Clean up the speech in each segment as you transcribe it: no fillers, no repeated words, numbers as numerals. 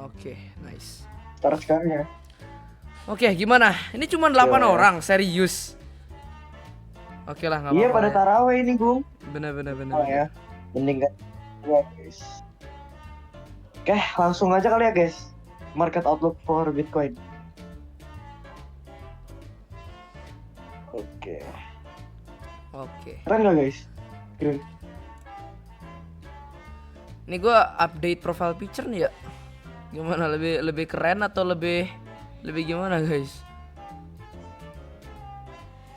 Oke, nice. Start sekarang ya. Oke, gimana? Ini cuma 8 Yo, ya. orang, serius. Oke lah, nggak Iya apa-apa pada lah ya. taraweh ini Gung. Bener. Oh ya, mending kan. Ya guys. Oke, langsung aja kali ya guys. Market outlook for Bitcoin. Oke. Oke. Keren nggak guys? Keren. Ini gue update profile picture nih ya. Gimana, lebih keren atau lebih gimana guys?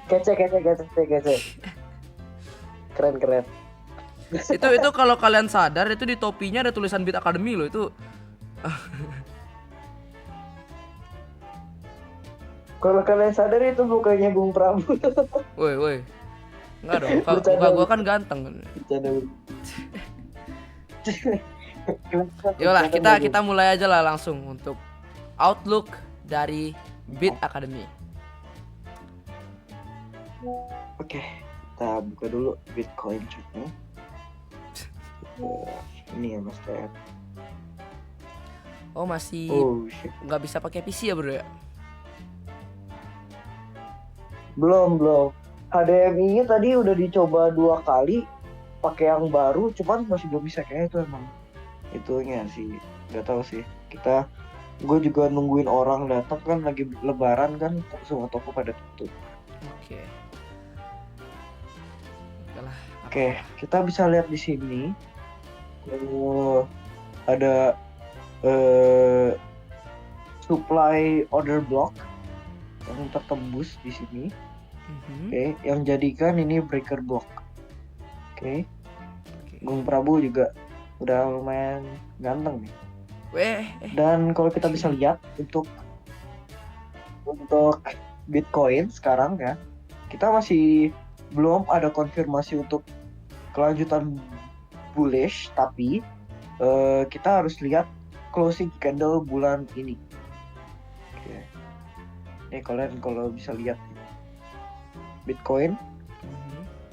Kece. Keren. Itu kalau kalian sadar itu di topinya ada tulisan Bit Academy loh itu. Kalau kalian sadar itu bukannya Gung Prabu. Woi. Enggak dong, muka Bercanda. gua kan ganteng. Bercanda. Yolah, kita mulai aja lah langsung untuk outlook dari Bit Academy. Oke, kita buka dulu Bitcoin chartnya. Ini ya Mas TR. Oh, masih Oh shit. nggak bisa pakai PC ya bro ya? Belum. HDMI-nya tadi udah dicoba 2 kali pakai yang baru, cuman masih belum bisa. Kayaknya itu emang itunya sih, nggak tahu sih. Gue juga nungguin orang datang kan, lagi lebaran kan, semua toko pada tutup. Oke. Yalah, Oke, kita bisa lihat di sini ada supply order block yang tertembus di sini. Oke, yang jadikan ini breaker block. Oke. Gung Prabu juga udah lumayan ganteng nih. Dan kalau kita bisa lihat untuk Bitcoin sekarang ya, kita masih belum ada konfirmasi untuk kelanjutan bullish, tapi kita harus lihat closing candle bulan ini. Oke. Ini kalian kalau bisa lihat Bitcoin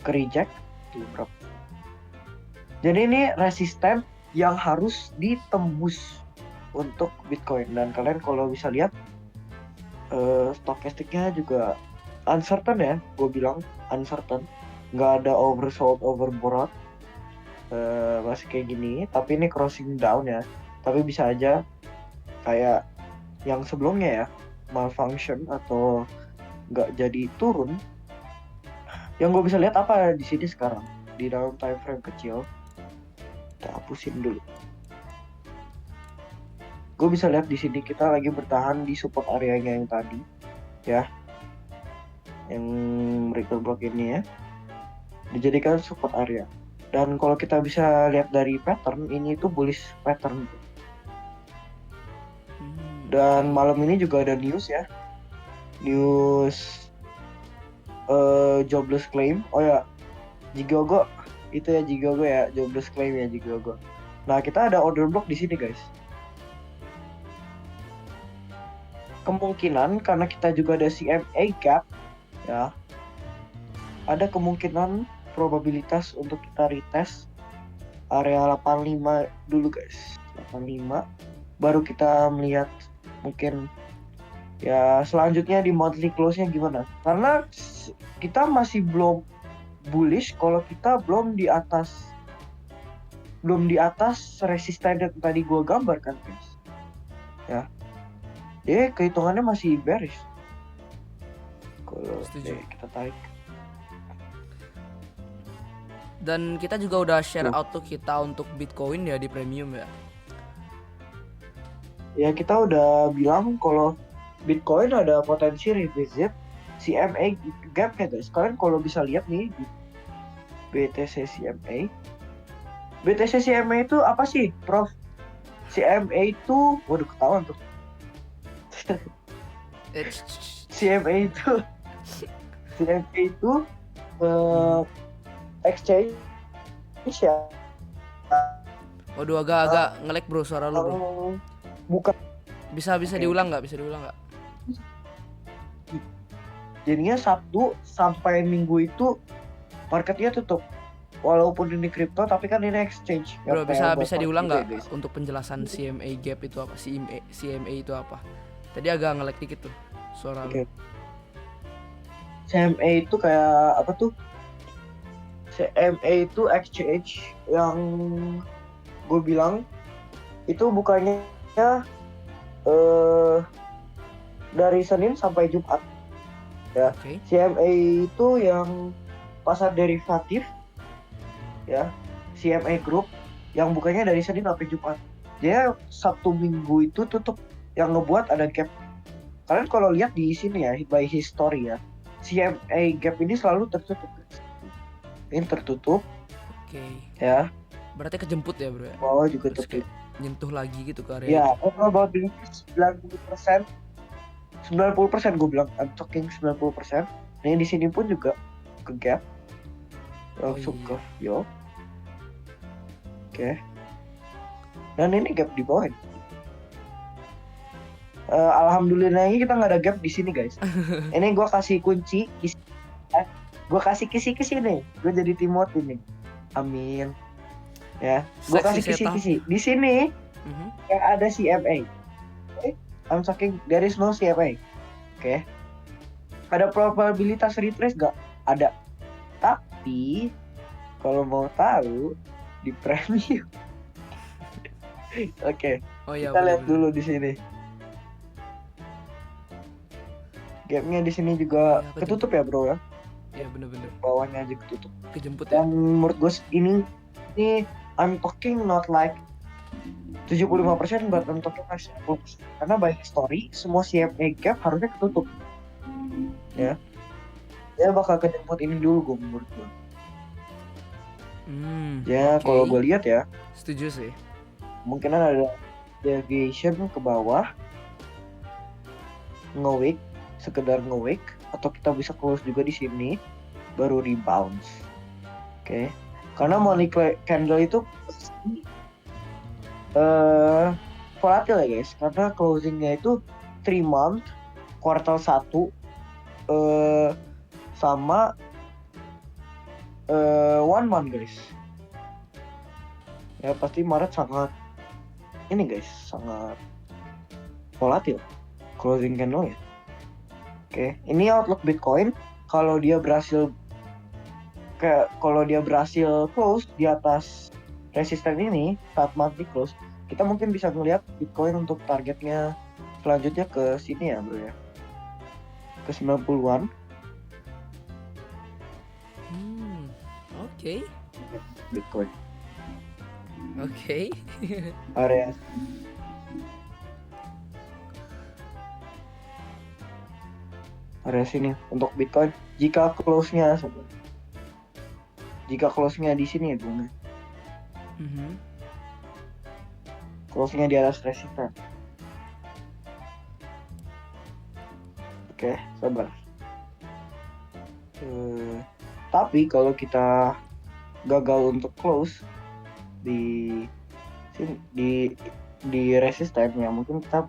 ke reject tuh berapa. Jadi ini resisten yang harus ditembus untuk Bitcoin, dan kalian kalau bisa lihat stokastiknya juga uncertain ya, gue bilang uncertain, nggak ada oversold overbought, masih kayak gini. Tapi ini crossing down ya, tapi bisa aja kayak yang sebelumnya ya, malfunction atau nggak jadi turun. Yang gue bisa lihat apa di sini sekarang di dalam time frame kecil, kita hapusin dulu. Gue bisa lihat di sini kita lagi bertahan di support areanya yang tadi ya, yang breaker block ini ya, dijadikan support area. Dan kalau kita bisa lihat dari pattern, ini tuh bullish pattern. Dan malam ini juga ada news ya, news jobless claim. Oh ya, Jigogo itu ya, Jigogo ya, jobless claim ya, Jigogo. Nah, kita ada order block di sini guys. Kemungkinan karena kita juga ada CMA gap ya, ada kemungkinan probabilitas untuk kita retest area 85 dulu guys. 85 baru kita melihat mungkin ya selanjutnya di monthly close-nya gimana. Karena kita masih belum bullish kalau kita belum di atas resisten yang tadi gue gambarkan guys ya. Jadi kehitungannya masih bearish. Kalau kita tarik. Dan kita juga udah share outlook kita untuk Bitcoin ya di premium ya. Ya kita udah bilang kalau Bitcoin ada potensi revisit CMA gap ya guys. Kalian kalau bisa lihat nih di BTC CMA. BTC CMA itu apa sih, Prof? CMA itu, waduh ketahuan tuh. CMA itu exchange ya. Waduh, agak nge-lag bro suara lu bro. Bukan. Bisa diulang nggak? Jadinya Sabtu sampai Minggu itu marketnya tutup. walaupun ini crypto tapi kan ini exchange Bro, yang kayak buat bisa forex diulang gitu ya nggak guys. untuk penjelasan CMA gap itu apa? CMA itu apa? Tadi agak nge-lag dikit tuh suara lu. Oke. CMA itu kayak apa tuh? CMA itu exchange yang gue bilang itu bukannya eh dari Senin sampai Jumat ya. Oke. CMA itu yang pasar derivatif ya. CMA Group yang bukannya dari Senin sampai Jumat. Dia Sabtu Minggu itu tutup, yang ngebuat ada gap. Kalian kalau lihat di sini ya, by history ya, CMA gap ini selalu tertutup. Ini tertutup Oke. ya, Berarti kejemput ya, Bro ya. bawah juga Terus kayak tertutup. nyentuh lagi gitu ke area Ya, itu. about 90%, 90% gue bilang, I'm talking 90%. Nah, di sini pun juga ke gap, Oh langsung ke iya. yo. Oke. Dan ini gap di bawah. Alhamdulillahnya kita nggak ada gap di sini guys. Ini gue kasih kunci, gue kasih kisi-kisi nih. Gue jadi Timothy nih. Amin. Ya, gue Seksi kasih setup. kisi-kisi. Di sini Mhm. yang ada CMA. Okay? I'm talking there is no CMA. Oke. Ada probabilitas retrace gak? Ada. Tapi kalau mau tahu di premium. Oke. Oh iya, Kita lihat bener-bener. dulu di sini. Gapnya di sini juga Iya, ketutup ya bro ya. Iya, bener-bener. Bawahnya aja ketutup. Kejemput ya. Dan menurut gue ini I'm talking not like 75% but I'm talking like 90%. Karena by history semua CMA gap harusnya ketutup. Ya. Dia bakal kejemput ini dulu gue menurut gue. Ya Oke. kalau gue lihat ya Setuju sih. mungkin ada deviation ke bawah, nge-wick, sekedar nge-wick, atau kita bisa close juga di sini baru rebound. Oke. Karena money candle itu volatil ya guys, karena closingnya itu 3 month, kuartal 1 sama 1 month guys. Ya pasti Maret sangat ini guys, sangat volatil closing candle ya. Oke, ini outlook Bitcoin kalau dia berhasil close di atas resisten ini saat monthly close, kita mungkin bisa melihat Bitcoin untuk targetnya selanjutnya ke sini ya bro ya, ke 90-an. Oke. Bitcoin Oke. area sini untuk Bitcoin jika close-nya di sini ya bro, Mhm. close-nya di atas resisten. Oke, sabar. Tapi kalau kita gagal untuk close di sini di resisten ya, mungkin kita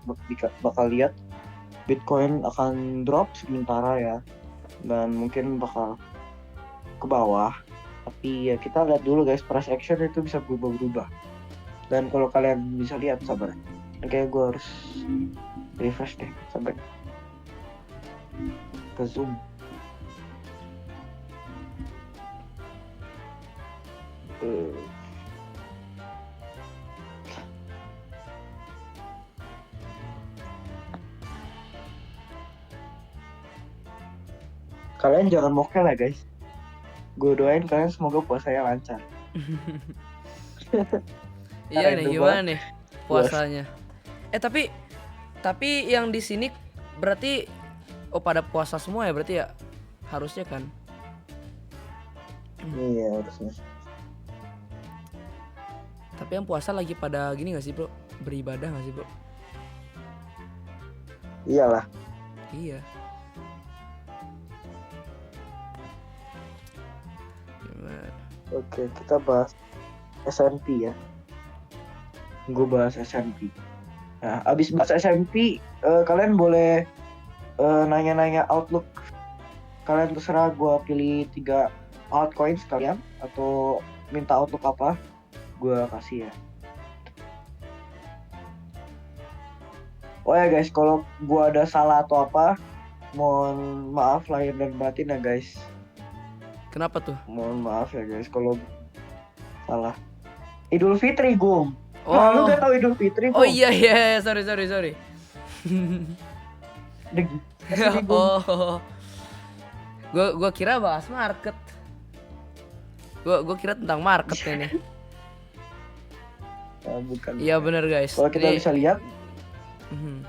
bakal lihat Bitcoin akan drop sementara ya, dan mungkin bakal ke bawah. Tapi ya kita lihat dulu guys, price action itu bisa berubah-ubah. Dan kalau kalian bisa lihat, sabar. Oke, gue harus refresh deh, sabar. Ke zoom. Kalian jangan mokel ya guys. Gue doain kalian semoga puasanya lancar. Iya nih, Rindu gimana banget nih puasanya? Tapi yang di sini berarti pada puasa semua ya berarti ya? Harusnya kan. Iya harusnya. Tapi yang puasa lagi pada gini gak sih bro? Beribadah gak sih bro? Iyalah. Iya. Gimana? Oke, kita bahas S&P ya. Gue bahas S&P. Nah, abis bahas S&P, kalian boleh nanya-nanya outlook. Kalian terserah, gue pilih 3 altcoin sekalian atau minta untuk apa, gue kasih ya. Oh ya guys, kalau gue ada salah atau apa, mohon maaf lahir dan batin ya guys. Kenapa tuh? Mohon maaf ya guys kalau salah. Idul Fitri, Gum. Nah, lu Oh, gak tahu Idul Fitri, oh Gum? iya iya, sorry sorry sorry. Sini, Gum. Oh, gua kira bahas market. Gua kira tentang market ini. Nah, bukan. Iya bener guys. Kalau kita Jadi, bisa lihat, mhm.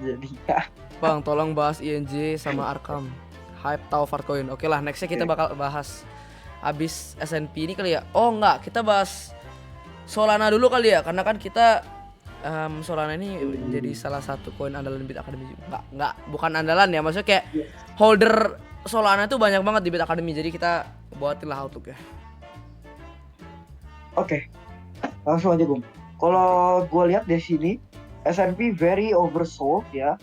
jadi ya. Bang, tolong bahas INJ sama Arkham. Hype tahu Farcoin. Oke lah, nextnya kita Oke. bakal bahas abis SNP ini kali ya. Oh enggak, kita bahas Solana dulu kali ya, karena kan kita Solana ini jadi salah satu koin andalan Bit Academy. Enggak, bukan andalan ya, maksudnya kayak holder Solana itu banyak banget di Bit Academy. Jadi kita buatin lah Outlook ya. Oke, langsung aja, Gum. Kalau gue lihat di sini, S&P very oversold ya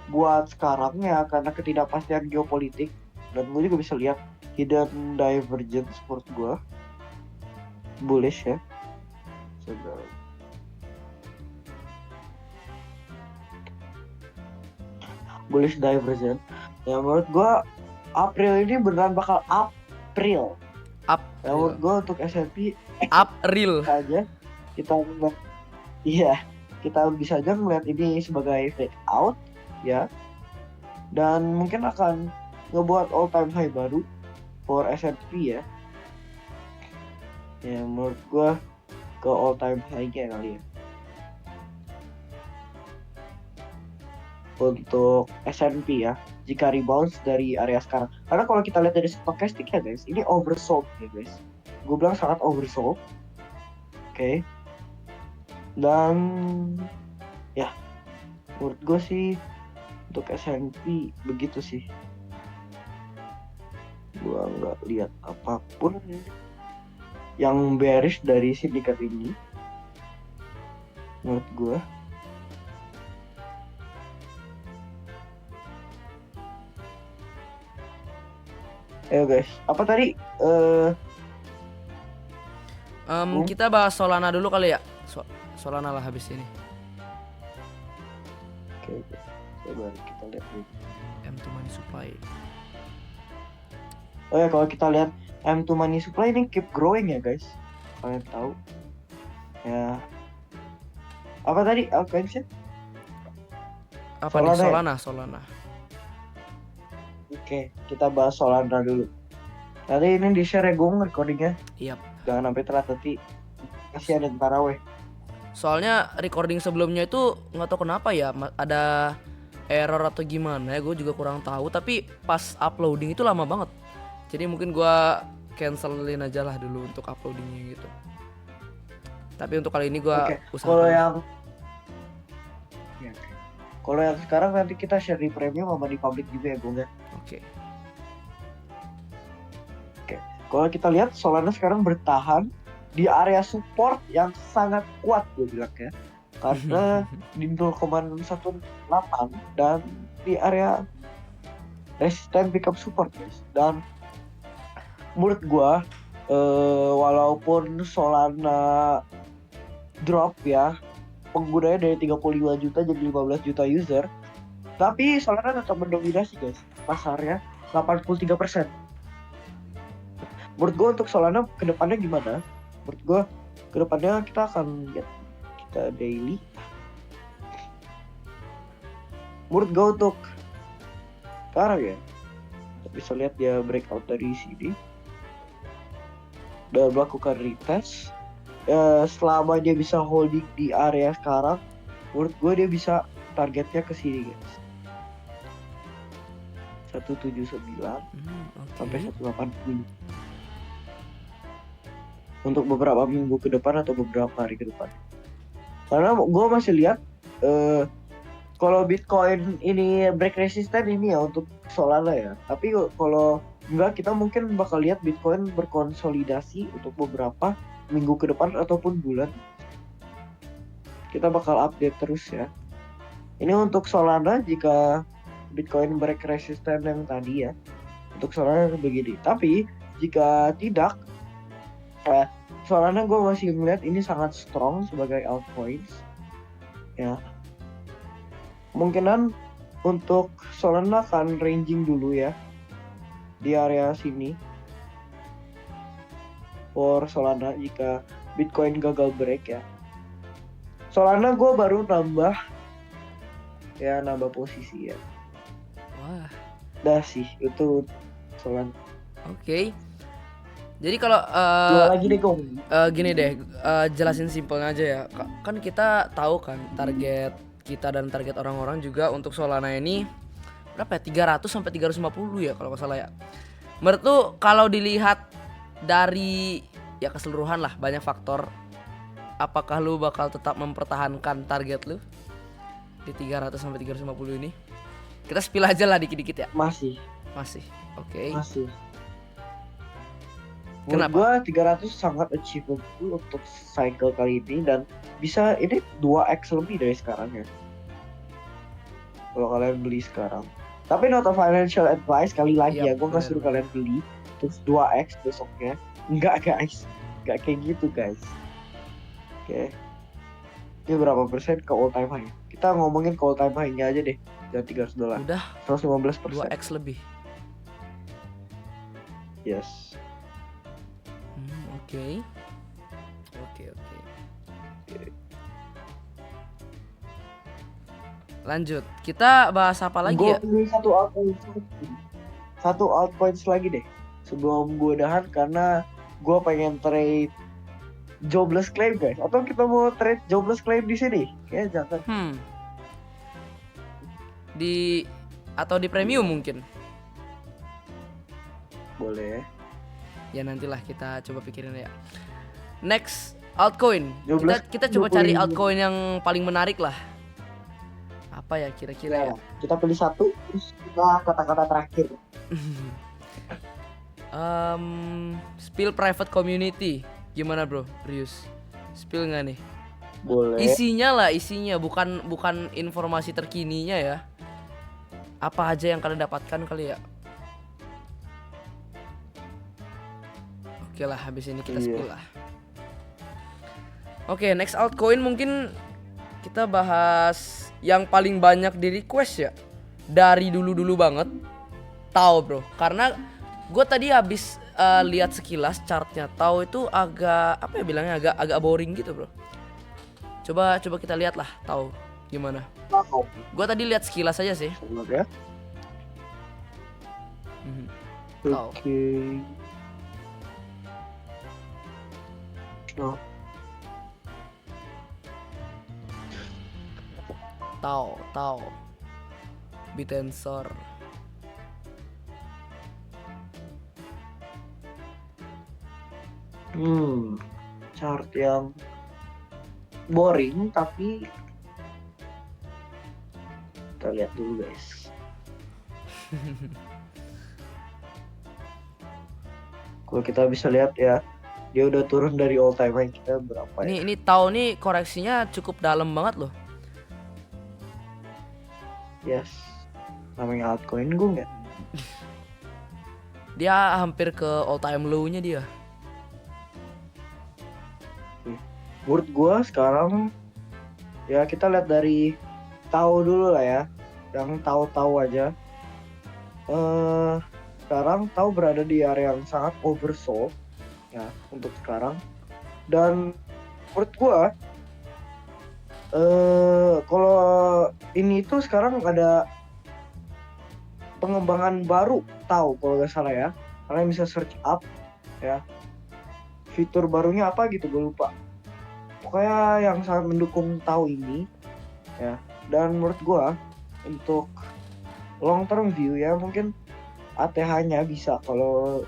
buat sekarang ya, karena ketidakpastian geopolitik. Dan gue juga bisa lihat hidden divergence menurut gue bullish ya. Bullish divergence ya, menurut gue April ini beneran bakal April. Up, Ya, menurut gue untuk S&P up real. aja kita ngeliat, iya, kita bisa aja ngeliat ini sebagai breakout ya, dan mungkin akan ngebuat all time high baru for S&P ya. Ya menurut gua ke all time high nya kali ya untuk S&P ya, jika rebounds dari area sekarang. Karena kalau kita lihat dari stochastic ya guys, ini oversold ya guys. Gue bilang sangat oversold. Oke. Dan ya menurut gue sih untuk S&P begitu sih. Gue nggak lihat apapun yang bearish dari sindikat ini menurut gue. Ayo guys, apa tadi? Kita bahas Solana dulu kali ya. Solana lah habis ini. Oke, coba kita lihat dulu. M2 money supply. Oh ya, kalau kita lihat M2 money supply ini keep growing ya guys. Kalian tahu? Ya. Apa tadi? Altcoins? Apa Solana nih? ya? Solana. Oke, kita bahas Solana dulu. Nanti ini di share ya Gung recordingnya. Iya. Jangan sampai telat nanti. Kasihan dan taraweh. Soalnya recording sebelumnya itu nggak tahu kenapa ya ada error atau gimana ya, gue juga kurang tahu. Tapi pas uploading itu lama banget. Jadi mungkin gue cancelin aja lah dulu untuk uploadingnya gitu. Tapi untuk kali ini gue usahakan. Kalau yang Kalau yang sekarang nanti kita share di premium sama di public juga ya Gung ya. Oke. Kalau kita lihat Solana sekarang bertahan di area support yang sangat kuat gue bilang ya. Karena di 0,18 dan di area resisten pickup support guys. Dan menurut gue walaupun Solana drop ya, penggunanya dari 35 juta jadi 15 juta user, tapi Solana tetap mendominasi guys pasarnya 83%. Menurut gue untuk Solana kedepannya gimana? Menurut gue kedepannya kita akan lihat kita daily. Menurut gue untuk sekarang ya, kita bisa lihat dia breakout dari sini dan melakukan retest. Selama dia bisa holding di area sekarang, menurut gue dia bisa targetnya ke sini guys. 179 sampai 180 untuk beberapa minggu ke depan atau beberapa hari ke depan. Karena gue masih lihat kalau Bitcoin ini break resisten ini ya untuk Solana ya. Tapi kalau enggak, kita mungkin bakal lihat Bitcoin berkonsolidasi untuk beberapa minggu ke depan ataupun bulan. Kita bakal update terus ya. Ini untuk Solana, jika Bitcoin break resisten yang tadi ya. Untuk Solana begini. Tapi jika tidak, Solana gue masih melihat ini sangat strong sebagai altcoins. Ya, kemungkinan untuk Solana akan ranging dulu ya di area sini for Solana jika Bitcoin gagal break ya. Solana gue baru nambah posisi ya. Wah. Dah sih itu Solana. Oke. Jadi kalau Dua lagi deh Gong. gini deh, jelasin simpelnya aja ya. Kan kita tahu kan target kita dan target orang-orang juga untuk Solana ini berapa ya? 300 sampai 350 ya kalau nggak salah ya. Menurut lu kalau dilihat dari ya keseluruhan lah banyak faktor, apakah lu bakal tetap mempertahankan target lu di 300 sampai 350 ini? Kita spill aja lah dikit-dikit ya. Masih. Oke. Masih. Kenapa? Menurut gua 300 sangat achievable untuk cycle kali ini dan bisa ini 2x lebih dari sekarang ya. Kalau kalian beli sekarang. Tapi not a financial advice sekali lagi ya, Yap, gua nggak suruh bener. kalian beli terus 2x besoknya. Enggak guys, enggak kayak gitu guys. Oke. Ini berapa persen ke all time high? Kita ngomongin ke all time high-nya aja deh. Jangan $300. Udah 115%. 2x lebih. Yes. Oke. Lanjut. Kita bahas apa lagi Gue ya? pilih satu altcoins lagi deh sebelum gue udahan karena gue pengen trade jobless claim guys. Atau kita mau trade jobless claim di sini? Kayaknya jangan. Atau di premium mungkin. Boleh. Ya nantilah kita coba pikirin ya. Next altcoin. 12, Kita coba cari 25. altcoin yang paling menarik lah. Apa ya kira-kira ya? Kita pilih satu terus kita kata-kata terakhir. Spill private community. Gimana bro? Rius. Spill nggak nih? Boleh. Isinya bukan informasi terkininya ya. Apa aja yang kalian dapatkan kali ya? Oke lah, habis ini kita spill lah. Oke, next altcoin mungkin kita bahas yang paling banyak di request ya. Dari dulu banget. Tahu bro, karena gue tadi habis lihat sekilas chartnya. Tahu itu agak apa ya bilangnya agak boring gitu bro. Coba kita lihat lah, tahu gimana? Gue tadi lihat sekilas aja sih. Ya. Tahu. Oke. Oh. Tahu. Bitensor. Chart yang boring tapi kita lihat dulu guys. Kalau kita bisa lihat ya, dia udah turun dari all time high kita berapa ya? Ini tahu nih koreksinya cukup dalam banget loh. Yes, namanya altcoin gue nggak? Dia hampir ke all time low-nya dia. Menurut gue sekarang ya kita lihat dari tahu dulu lah ya, yang tahu aja. Sekarang tahu berada di area yang sangat oversold ya untuk sekarang. Dan menurut gue kalau ini tuh sekarang ada pengembangan baru tahu kalau nggak salah ya. Kalian bisa search up ya. Fitur barunya apa gitu gue lupa. Pokoknya yang sangat mendukung tahu ini ya. Dan menurut gua untuk long term view ya mungkin ATH-nya bisa kalau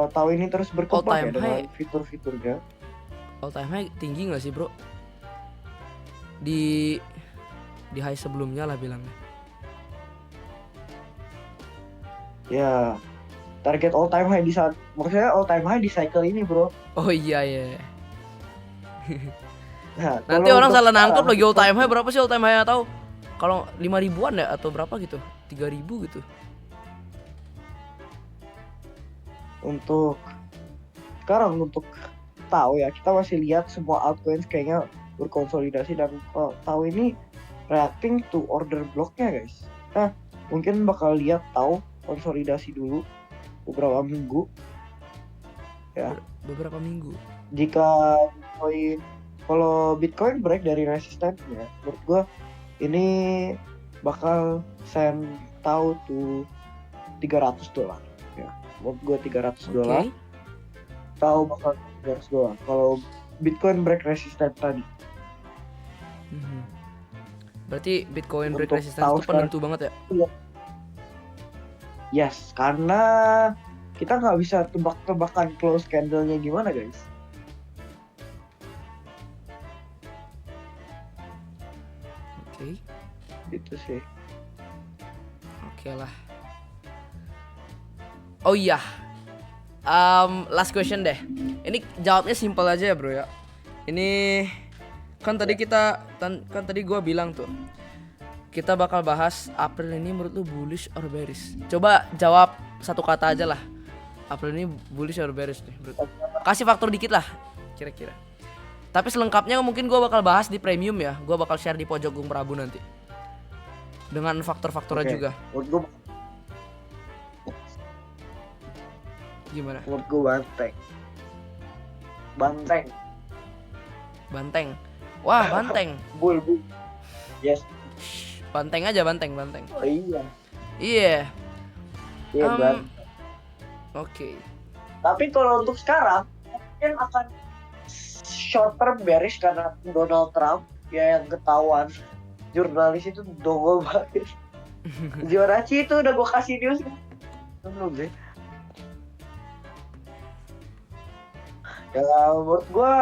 tahu ini terus berkembang ya dengan fitur-fiturnya. All time high tinggi nggak sih bro? Di high sebelumnya lah bilangnya. Ya target all time high maksudnya all time high di cycle ini bro. Oh iya. Nah, Nanti orang salah nangkep lagi all time high berapa sih all time high tahu? kalau 5 ribuan ya atau berapa gitu, 3.000 gitu. Untuk sekarang untuk tahu ya, kita masih lihat semua altcoins kayaknya berkonsolidasi, dan tahu ini reacting to order blocknya guys. Nah mungkin bakal lihat tahu konsolidasi dulu beberapa minggu ya. Beberapa minggu. Jika kalau Bitcoin break dari resistennya, menurut gua ini bakal send tahu tuh $300 ya. Menurut gua $300 tahu bakal $300 kalau Bitcoin break resisten tadi. Berarti Bitcoin break Untuk resistance tahu itu penentu banget ya? Yes, karena kita nggak bisa tebak-tebakan close candle-nya gimana guys. Oke. Itu sih. Oke lah. Oh iya. Last question deh. Ini jawabnya simpel aja ya bro ya. Ini kan tadi kan tadi gua bilang tuh, kita bakal bahas April ini menurut lu bullish or bearish. Coba jawab satu kata aja lah. April ini bullish or bearish nih bro. Kasih faktor dikit lah kira-kira. Tapi selengkapnya mungkin gua bakal bahas di premium ya. Gua bakal share di pojok Gung Prabu nanti. Dengan faktor-faktornya juga. Menurut gue Gimana? Banteng. Wah, banteng. Bull. Yes. Banteng aja, banteng. Oh iya. Iya. Iya Banteng. Oke. Tapi kalau untuk sekarang mungkin akan short term bearish karena Donald Trump ya yang ketahuan jurnalis itu dongol banget. Giorachi itu udah gue kasih news belum deh. Ya menurut gue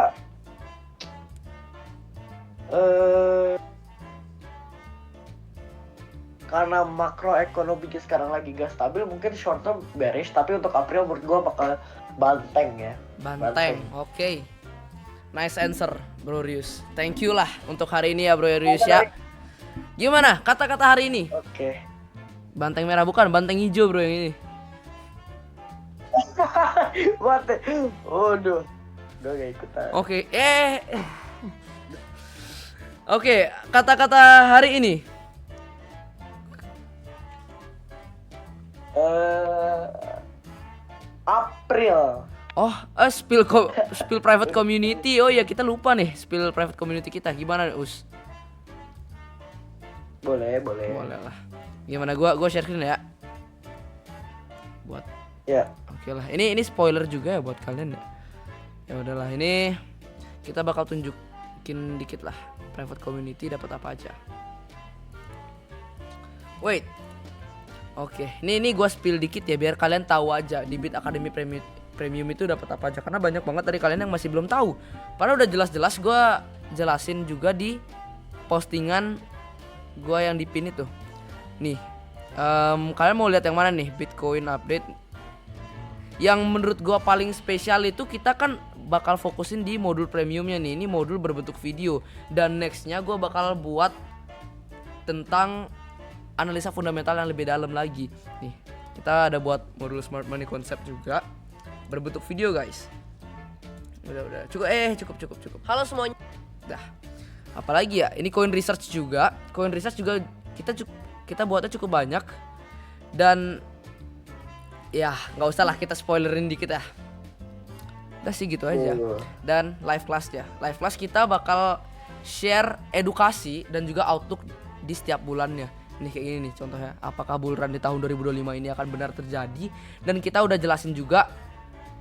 karena makroekonomiknya sekarang lagi gak stabil, mungkin short term bearish, tapi untuk April menurut gue bakal banteng ya. Banteng. Oke. Nice answer, Bro Rius. Thank you lah untuk hari ini ya, Bro Rius ya. Gimana kata-kata hari ini? Oke. Banteng merah bukan, banteng hijau bro yang ini. Banteng. Waduh. Udah gak ikutan. Oke. Oke, kata-kata hari ini. April. Oh, spill private community. Oh ya, kita lupa nih spill private community kita. Gimana, Us? Boleh. Boleh lah. Gimana gua share screen ya. Buat. Ya. Oke lah. Ini spoiler juga ya buat kalian ya. Ya udahlah, ini kita bakal tunjukin dikit lah private community dapat apa aja. Wait. Oke, ini gua spill dikit ya biar kalian tahu aja di Bit Academy Premium itu dapat apa aja, karena banyak banget dari kalian yang masih belum tahu. Padahal udah jelas-jelas gua jelasin juga di postingan gua yang dipin itu. Nih, kalian mau lihat yang mana nih? Bitcoin update. Yang menurut gua paling spesial itu kita kan bakal fokusin di modul premiumnya nih. Ini modul berbentuk video, dan nextnya gua bakal buat tentang analisa fundamental yang lebih dalam lagi. Nih, kita ada buat modul smart money concept juga berbentuk video guys. Udah cukup. Halo semuanya. Dah. Apalagi ya? Ini coin research juga. Coin research juga kita buatnya cukup banyak. Dan ya nggak usah lah kita spoilerin dikit ya. Udah sih gitu aja. Dan live class ya. Live class kita bakal share edukasi dan juga outlook di setiap bulannya. Nih kayak gini nih contohnya. Apakah bull run di tahun 2025 ini akan benar terjadi? Dan kita udah jelasin juga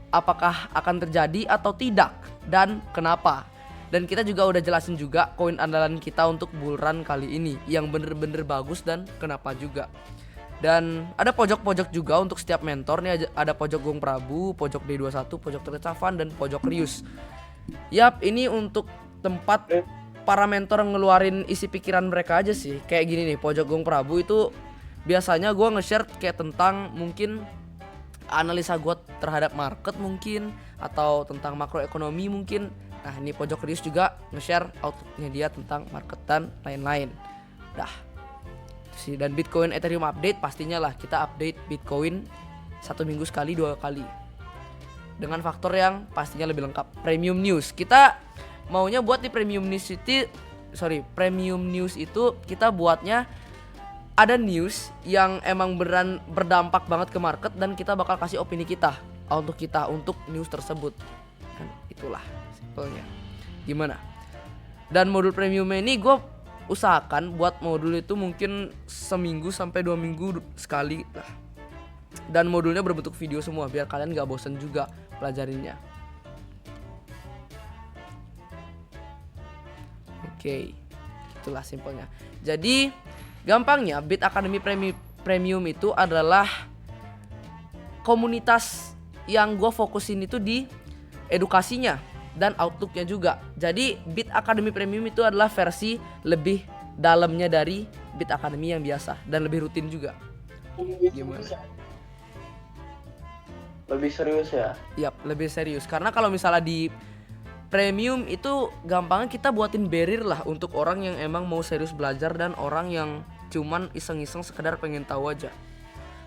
apakah akan terjadi atau tidak dan kenapa. Dan kita juga udah jelasin juga koin andalan kita untuk bull run kali ini yang bener-bener bagus dan kenapa juga. Dan ada pojok-pojok juga untuk setiap mentor nih, ada pojok Gung Prabu, pojok D21, pojok Tercavan, dan pojok Rius. Yap, ini untuk tempat para mentor ngeluarin isi pikiran mereka aja sih. Kayak gini nih, pojok Gung Prabu itu biasanya gue nge-share kayak tentang mungkin analisa gue terhadap market mungkin, atau tentang makroekonomi mungkin. Nah ini pojok Rius juga nge-share outlooknya dia tentang market dan lain-lain. Dah sih. Dan Bitcoin Ethereum update pastinya lah kita update Bitcoin 1 minggu sekali 2 kali. Dengan faktor yang pastinya lebih lengkap. Premium news. Kita maunya buat di premium news itu kita buatnya ada news yang emang beneran berdampak banget ke market dan kita bakal kasih opini kita untuk news tersebut. Kan itulah simpelnya. Gimana? Dan modul premiumnya ini gue usahakan buat modul itu mungkin seminggu sampai 2 minggu sekali lah. Dan modulnya berbentuk video semua biar kalian gak bosen juga pelajarinya. Oke, itulah simpelnya. Jadi gampangnya Bit Academy Premium itu adalah komunitas yang gue fokusin itu di edukasinya dan outlooknya juga. Jadi Bit Academy Premium itu adalah versi lebih dalamnya dari Bit Academy yang biasa dan lebih rutin juga. Gimana? Lebih serius ya? Yap, lebih serius. Karena kalau misalnya di premium itu gampangnya kita buatin barrier lah untuk orang yang emang mau serius belajar dan orang yang cuman iseng-iseng sekedar pengen tahu aja.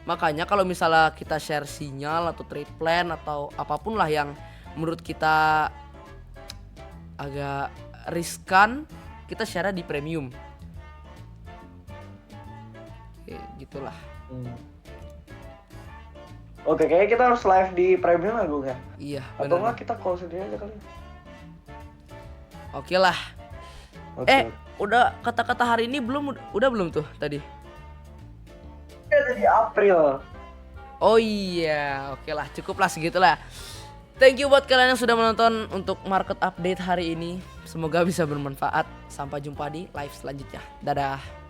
Makanya kalau misalnya kita share sinyal atau trade plan atau apapun lah yang menurut kita agak riskan, kita share di premium. Oke, gitulah. Oke, kayaknya kita harus live di premium ya Gung ya? Iya, atau bener. enggak kita call sendiri aja kali. Oke lah. Oke. Udah kata-kata hari ini belum tuh tadi? Dari April. Oh iya, oke lah, cukup lah segitulah. Thank you buat kalian yang sudah menonton untuk market update hari ini. Semoga bisa bermanfaat. Sampai jumpa di live selanjutnya. Dadah.